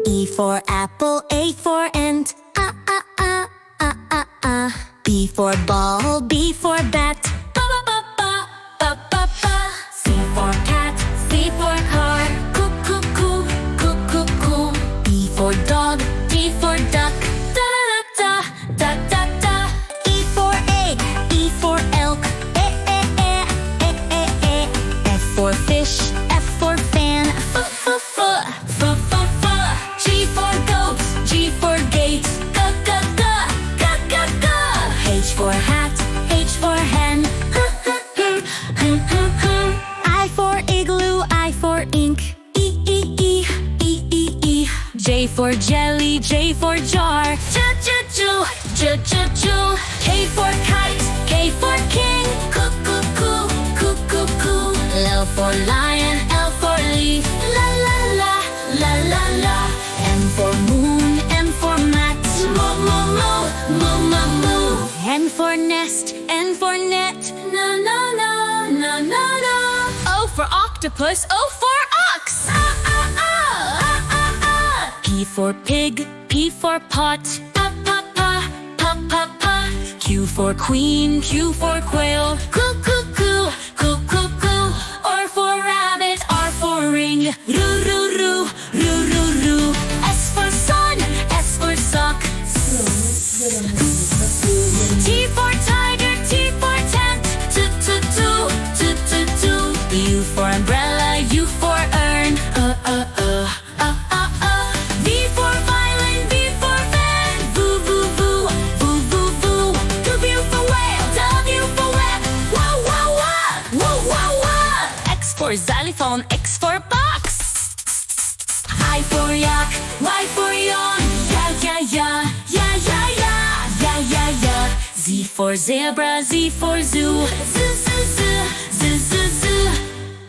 E for apple, A for ant. B for ball, B for bat. C for cat, C for car. Coo, coo, coo, coo, coo, coo. D for dog, D for duck. Da da da da da da. E for egg, E for elk. F for fish, F for fan. G for goat, G for gate. H for hat, H for hen. I for igloo, I for ink. J for jelly, J for jar. K for kite, K for king. L for lion, L for leaf. La la la, la la la. M for moon, M for mat. Moo. N for nest, N for net. No. O for octopus, O for ox. P for pig, P for pot. Q for queen, Q for quail. Coo. R for rabbit, R for ring. Roo. S for sun, S for sock. T for tiger, T for tent. U for umbrella, U for urn. V for violin, V for fan. Voo. W for whale, W for web. Wow. X for xylophone, X for box. I for yak, Y for yawn. Yeah. Z for zebra, Z for zoo.